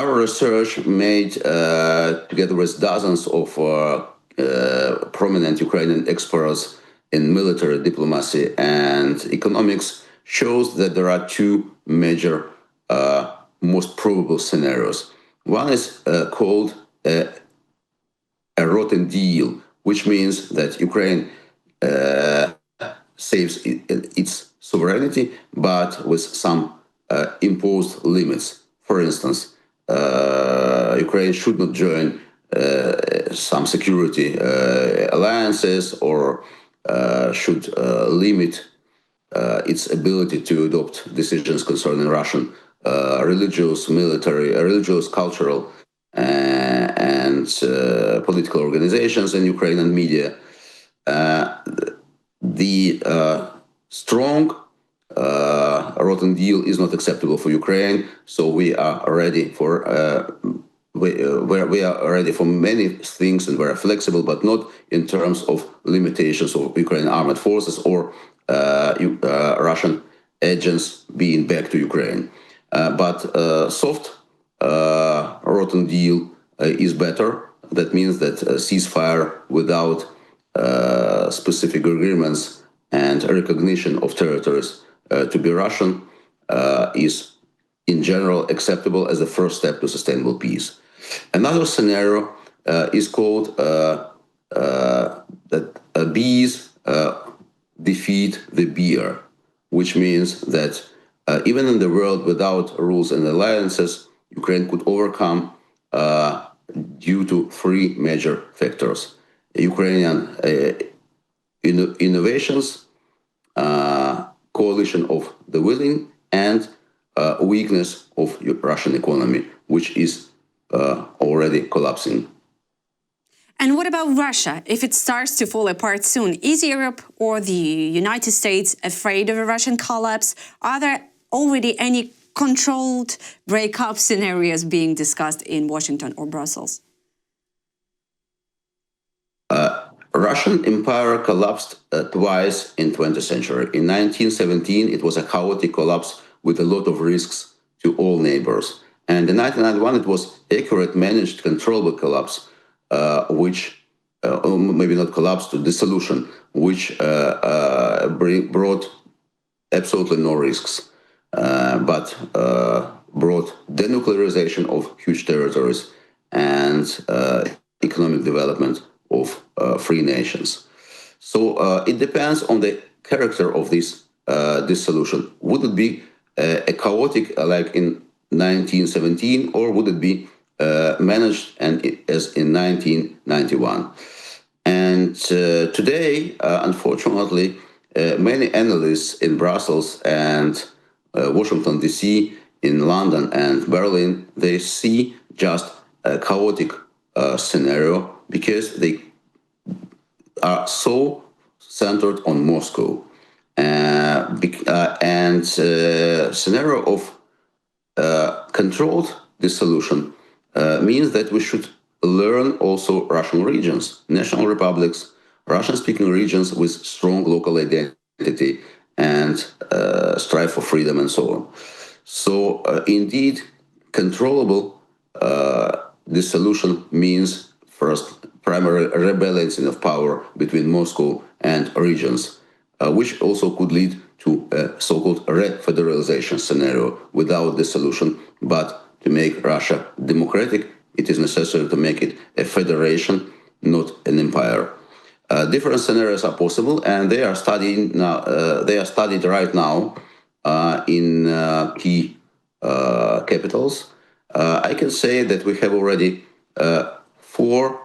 our research made together with dozens of prominent Ukrainian experts in military diplomacy and economics shows that there are two major most probable scenarios. One is called a rotten deal, which means that Ukraine saves its sovereignty, but with some imposed limits. For instance, Ukraine should not join some security alliances or should limit its ability to adopt decisions concerning Russian religious, military, religious, cultural, and political organizations in Ukraine and media. The strong rotten deal is not acceptable for Ukraine, so we are ready for we are ready for many things and very flexible, but not in terms of limitations of Ukrainian armed forces or Russian agents being back to Ukraine. But soft rotten deal is better. That means that ceasefire without specific agreements and recognition of territories to be Russian is in general acceptable as the first step to sustainable peace. Another scenario is called that bees defeat the beer, which means that even in the world without rules and alliances, Ukraine could overcome due to three major factors: Ukrainian innovations, coalition of the willing, and weakness of Russian economy, which is already collapsing. And what about Russia? If it starts to fall apart soon, is Europe or the United States afraid of a Russian collapse? Are there already any controlled breakup scenarios being discussed in Washington or Brussels? Russian empire collapsed twice in 20th century. In 1917, it was a chaotic collapse with a lot of risks to all neighbors. And in 1991, it was accurate, managed, controllable collapse, which maybe not collapse, to dissolution, which brought absolutely no risks, but brought denuclearization of huge territories and economic development of free nations. So it depends on the character of this dissolution. Would it be a chaotic like in 1917, or would it be managed and as in 1991? And today, unfortunately, many analysts in Brussels and Washington, D.C., in London and Berlin, they see just a chaotic scenario because they are so centered on Moscow. And scenario of controlled dissolution means that we should learn also Russian regions, national republics, Russian-speaking regions with strong local identity and strive for freedom and so on. So indeed, controllable dissolution means first primary rebalancing of power between Moscow and regions, which also could lead to a so-called refederalization scenario without dissolution. But to make Russia democratic, it is necessary to make it a federation, not an empire. Different scenarios are possible, and they are studied now. They are studied right now in key capitals. I can say that we have already 4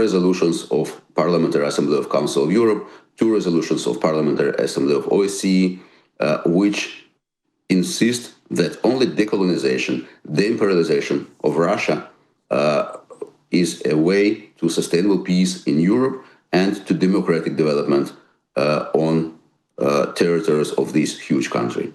resolutions of Parliamentary Assembly of Council of Europe, 2 resolutions of Parliamentary Assembly of OSCE, which insist that only decolonization, de-imperialization of Russia is a way to sustainable peace in Europe and to democratic development on territories of this huge country.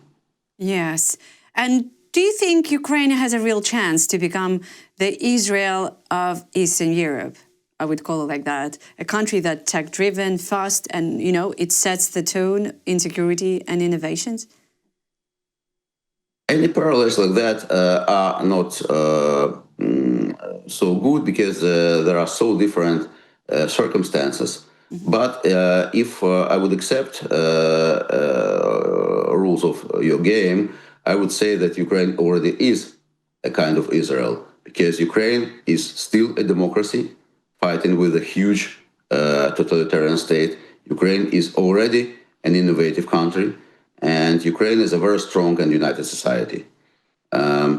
Yes. And do you think Ukraine has a real chance to become the Israel of Eastern Europe? I would call it like that. A country that's tech-driven, fast, and, you know, it sets the tone in security and innovations? Any parallels like that are not so good because there are so different circumstances. But if I would accept rules of your game, I would say that Ukraine already is a kind of Israel because Ukraine is still a democracy fighting with a huge totalitarian state. Ukraine is already an innovative country, and Ukraine is a very strong and united society.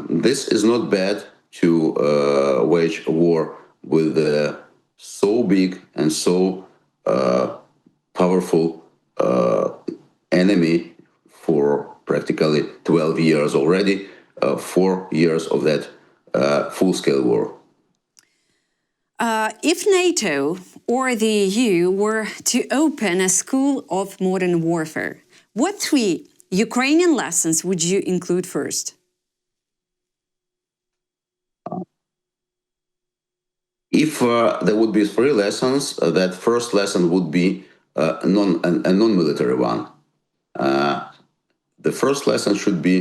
This is not bad to wage a war with so big and so powerful enemy for practically 12 years already, 4 years of that full-scale war. If NATO or the EU were to open a school of modern warfare, what three Ukrainian lessons would you include first? If there would be three lessons, that first lesson would be a non-military one. The first lesson should be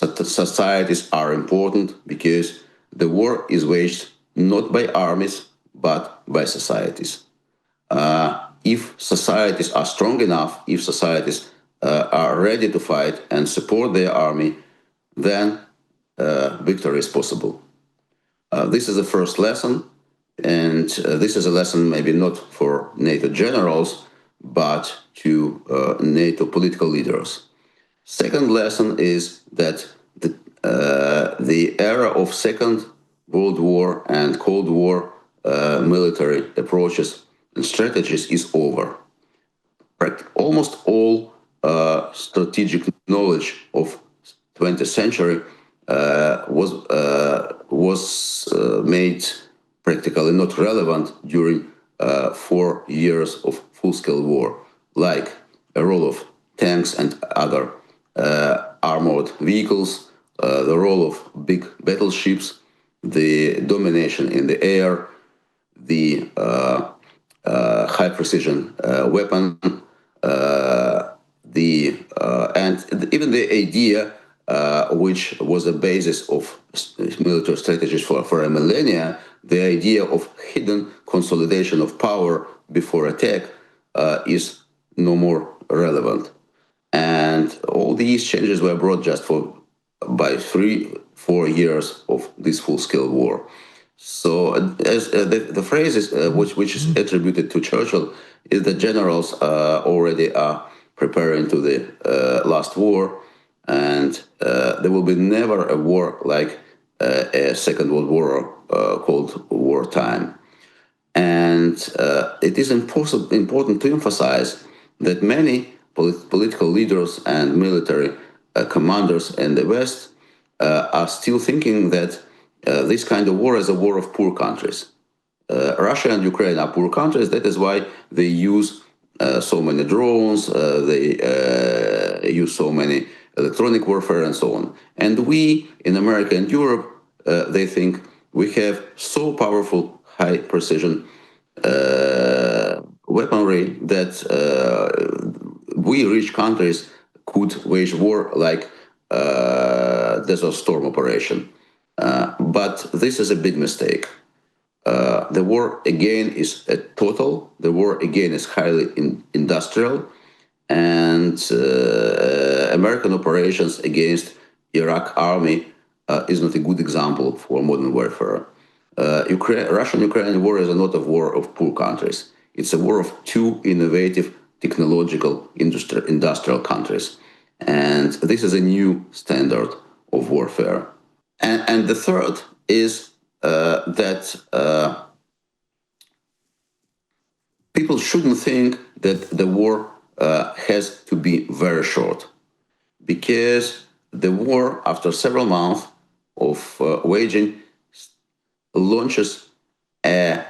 that societies are important because the war is waged not by armies but by societies. If societies are strong enough, if societies are ready to fight and support their army, then victory is possible. This is the first lesson, and this is a lesson maybe not for NATO generals, but to NATO political leaders. Second lesson is that the era of Second World War and Cold War military approaches and strategies is over. Almost all strategic knowledge of 20th century was made practically not relevant during 4 years of full-scale war, like a role of tanks and other armored vehicles, the role of big battleships, the domination in the air, the high precision weapon, and even the idea, which was the basis of military strategies for a millennia, the idea of hidden consolidation of power before attack is no more relevant. And all these changes were brought just by 3-4 years of this full-scale war. So, as the phrase is, which is attributed to Churchill, is that generals already are preparing to the last war, and there will be never a war like a Second World War called wartime. And it is important to emphasize that many political leaders and military commanders in the West are still thinking that this kind of war is a war of poor countries. Russia and Ukraine are poor countries. That is why they use so many drones, they use so many electronic warfare and so on. And we in America and Europe, they think we have so powerful, high precision weaponry that we rich countries could wage war like Desert Storm operation. But this is a big mistake. The war again is total. The war again is highly industrial, and American operations against Iraq army is not a good example for modern warfare. Russian-Ukrainian war is not a war of poor countries. It's a war of two innovative, technological, industrial countries. And this is a new standard of warfare. And the third is that people shouldn't think that the war has to be very short, because the war, after several months of waging, launches a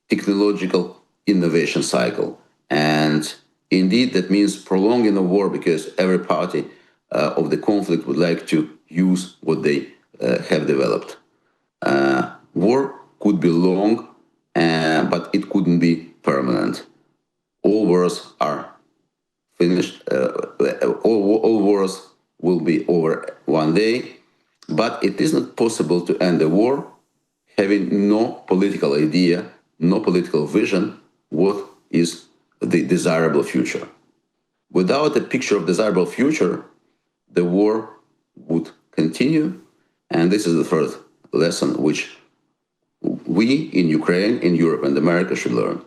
technological innovation cycle. And indeed, that means prolonging the war, because every party of the conflict would like to use what they have developed. War could be long, but it couldn't be permanent. All wars are finished. All wars will be over one day, but it is not possible to end the war having no political idea, no political vision, what is the desirable future. Without a picture of desirable future, the war would continue, and this is the third lesson which we in Ukraine, in Europe and America should learn.